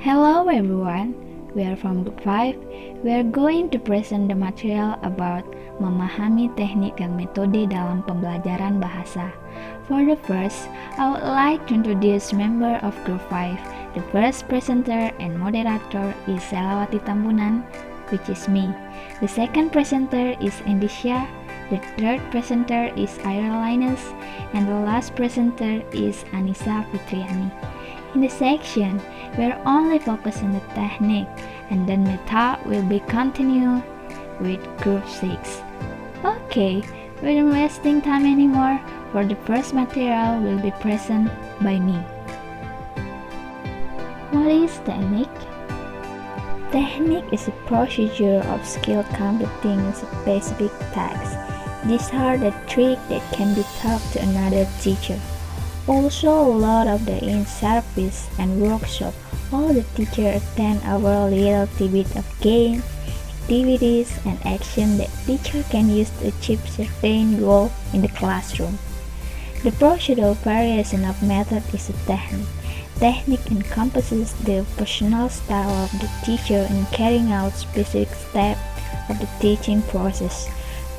Hello everyone, we are from Group 5. We are going to present the material about memahami teknik dan metode dalam pembelajaran bahasa. For the first, I would like to introduce member of Group 5. The first presenter and moderator is Selawati Tambunan, which is me. The second presenter is Endysiah. The third presenter is Ira Lines, and the last presenter is Annisa Fitriani. In this section, we are only focused on the technique, and then Metode will be continued with Group 6. Okay, without wasting time anymore, for the first material will be present by me. What is technique? Technique is a procedure of skill completing specific tasks. These are the tricks that can be taught to another teacher. Also, a lot of the in-service and workshop, all the teachers attend our little bit of games, activities, and action that teacher can use to achieve certain goal in the classroom. The procedural variation of method is a technique. Technique encompasses the personal style of the teacher in carrying out specific steps of the teaching process.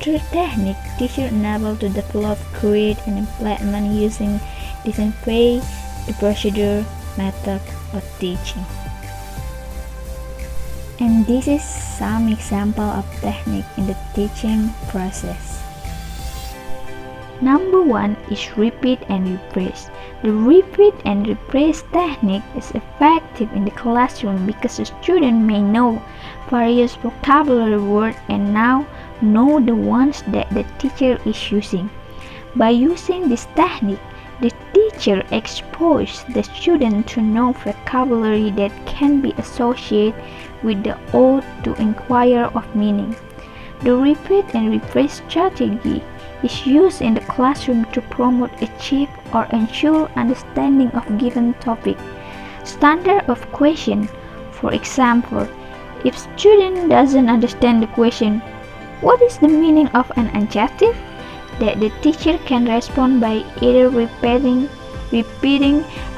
Through technique, teachers are able to develop, create, and implement using different way the procedure method of teaching. And this is some example of technique in the teaching process. Number 1 is repeat and rephrase. The repeat and rephrase technique is effective in the classroom because the student may know various vocabulary words and now know the ones that the teacher is using. By using this technique, the teacher exposes the student to know vocabulary that can be associated with the ought to inquire of meaning. The repeat and rephrase strategy is used in the classroom to promote, achieve, or ensure understanding of given topic. Standard of question. For example, if student doesn't understand the question, what is the meaning of an adjective? That the teacher can respond by either repeating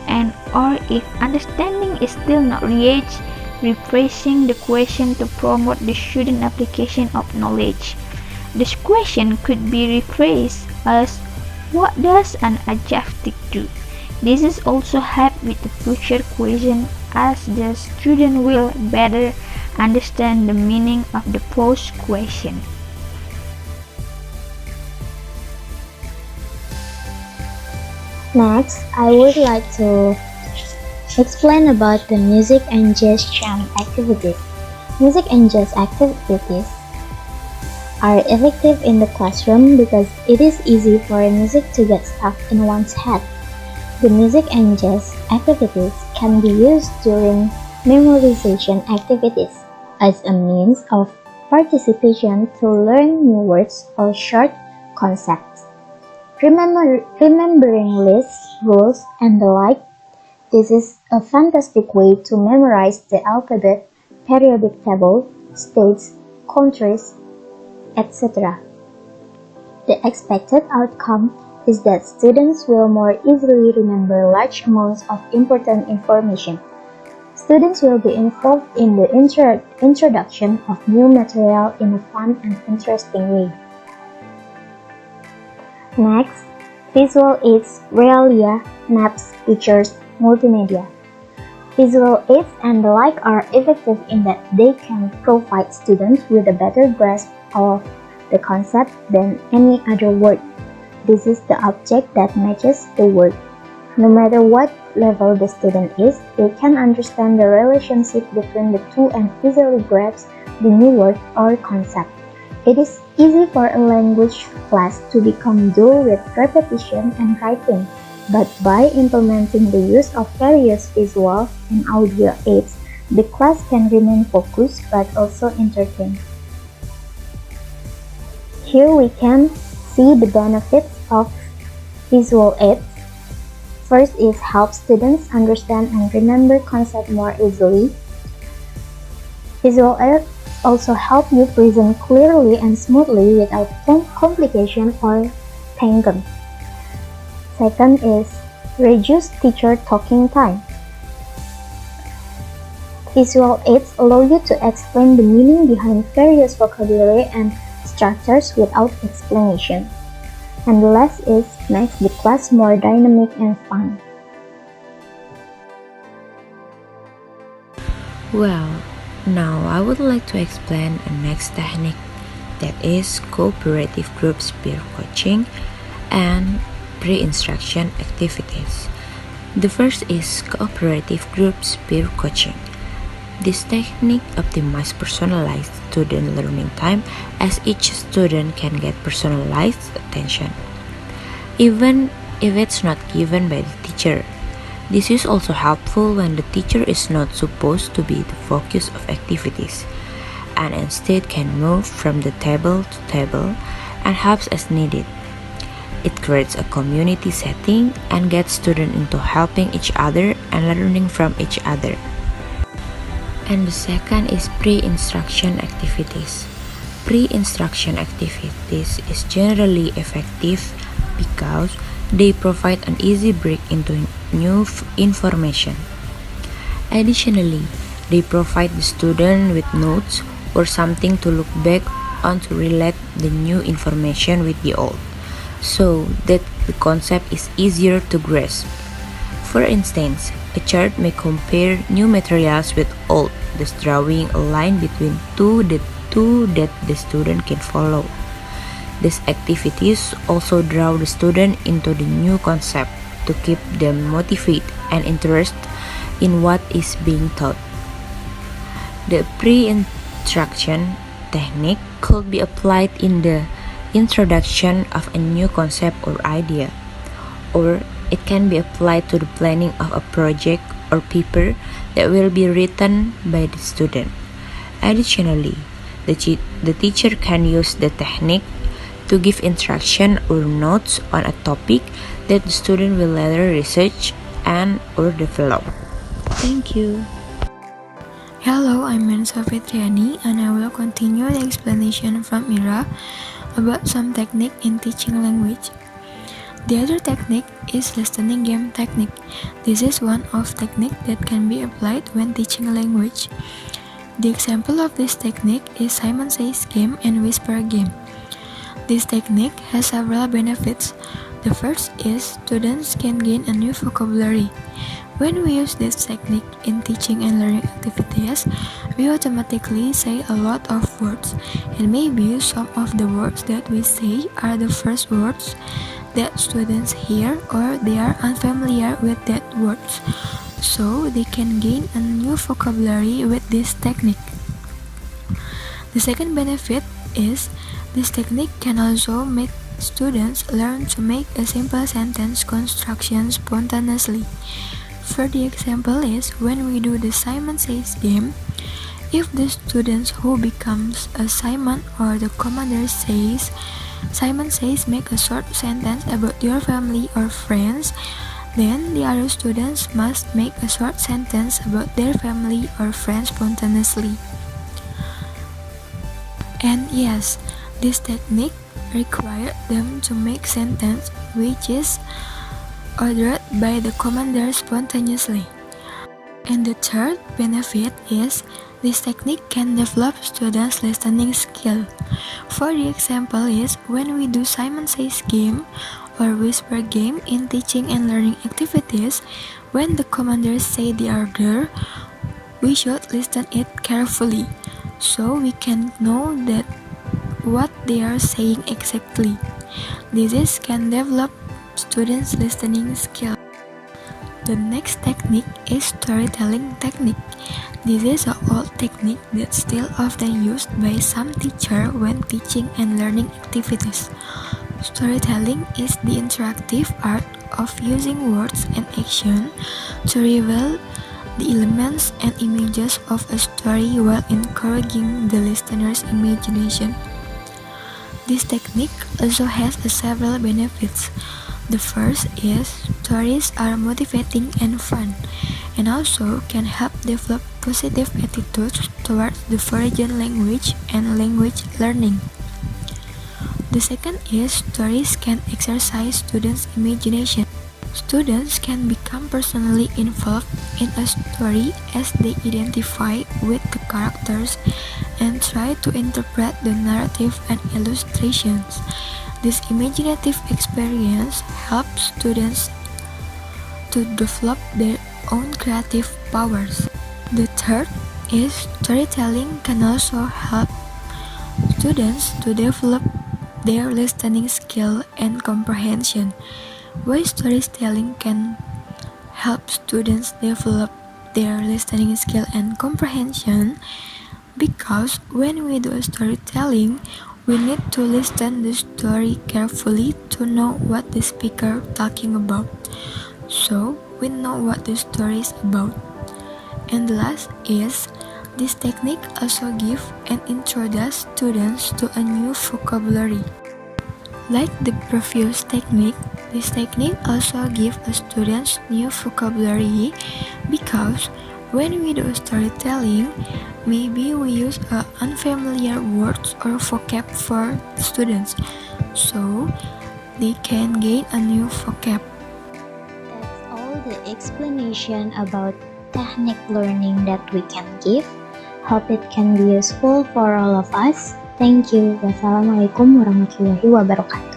and or if understanding is still not reached, rephrasing the question to promote the student application of knowledge. This question could be rephrased as, what does an adjective do? This is also help with the future question as the student will better understand the meaning of the posed question. Next, I would like to explain about the music and jazz jam activities. Music and jazz activities are effective in the classroom because it is easy for music to get stuck in one's head. The music and jazz activities can be used during memorization activities as a means of participation to learn new words or short concepts. Remembering lists, rules, and the like, this is a fantastic way to memorize the alphabet, periodic table, states, countries, etc. The expected outcome is that students will more easily remember large amounts of important information. Students will be involved in the introduction of new material in a fun and interesting way. Next, visual aids, realia, maps, pictures, multimedia. Visual aids and the like are effective in that they can provide students with a better grasp of the concept than any other word. This is the object that matches the word. No matter what level the student is, they can understand the relationship between the two and easily grasp the new word or concept. It is easy for a language class to become dull with repetition and writing, but by implementing the use of various visual and audio aids, the class can remain focused but also entertained. Here we can see the benefits of visual aids. First is help students understand and remember concepts more easily. Visual aids also help you present clearly and smoothly without complication or tangent. Second is reduce teacher talking time. Visual aids allow you to explain the meaning behind various vocabulary and structures without explanation. And the last is makes the class more dynamic and fun. Well, now I would like to explain a next technique, that is cooperative groups peer coaching and pre-instruction activities. The first is cooperative groups peer coaching. This technique optimizes personalized student learning time, as each student can get personalized attention, even if it's not given by the teacher. This is also helpful when the teacher is not supposed to be the focus of activities, and instead can move from the table to table and helps as needed. It creates a community setting and gets students into helping each other and learning from each other. And the second is pre-instruction activities. Pre-instruction activities is generally effective because they provide an easy break into new information. Additionally, they provide the student with notes or something to look back on to relate the new information with the old, so that the concept is easier to grasp. For instance, a chart may compare new materials with old, thus drawing a line between two that the student can follow. These activities also draw the student into the new concept to keep them motivated and interested in what is being taught. The pre-instruction technique could be applied in the introduction of a new concept or idea, or it can be applied to the planning of a project or paper that will be written by the student. Additionally, the teacher can use the technique to give instruction or notes on a topic that the student will later research and or develop. Thank you. Hello, I'm Annisa Fitriani and I will continue the explanation from Ira about some technique in teaching language. The other technique is listening game technique. This is one of technique that can be applied when teaching a language. The example of this technique is Simon Says game and Whisper game. This technique has several benefits. The first is students can gain a new vocabulary. When we use this technique in teaching and learning activities, we automatically say a lot of words, and maybe some of the words that we say are the first words that students hear, or they are unfamiliar with that words, so they can gain a new vocabulary with this technique. The second benefit is this technique can also make students learn to make a simple sentence construction spontaneously. For the example is when we do the Simon Says game, if the students who becomes a Simon or the commander says, Simon says make a short sentence about your family or friends, then the other students must make a short sentence about their family or friends spontaneously. And yes, this technique required them to make sentence which is ordered by the commander spontaneously. And the third benefit is this technique can develop students' listening skill. For the example is when we do Simon Says game or Whisper game in teaching and learning activities, when the commanders say the order, we should listen it carefully so we can know that what they are saying exactly. This can develop students' listening skill. The next technique is storytelling technique. This is an old technique that's still often used by some teachers when teaching and learning activities. Storytelling is the interactive art of using words and action to reveal the elements and images of a story while encouraging the listener's imagination. This technique also has several benefits. The first is stories are motivating and fun, and also can help develop positive attitudes towards the foreign language and language learning. The second is stories can exercise students' imagination. Students can become personally involved in a story as they identify with the characters and try to interpret the narrative and illustrations. This imaginative experience helps students to develop their own creative powers. The third is storytelling can also help students to develop their listening skill and comprehension. Why storytelling can help students develop their listening skill and comprehension? Because when we do storytelling, we need to listen the story carefully to know what the speaker talking about. So we know what the story is about. And the last is this technique also give and introduce students to a new vocabulary. Like the previous technique, this technique also gives students new vocabulary because when we do storytelling, maybe we use unfamiliar words or vocab for students, so they can gain a new vocab. That's all the explanation about technique learning that we can give. Hope it can be useful for all of us. Thank you. Wassalamualaikum warahmatullahi wabarakatuh.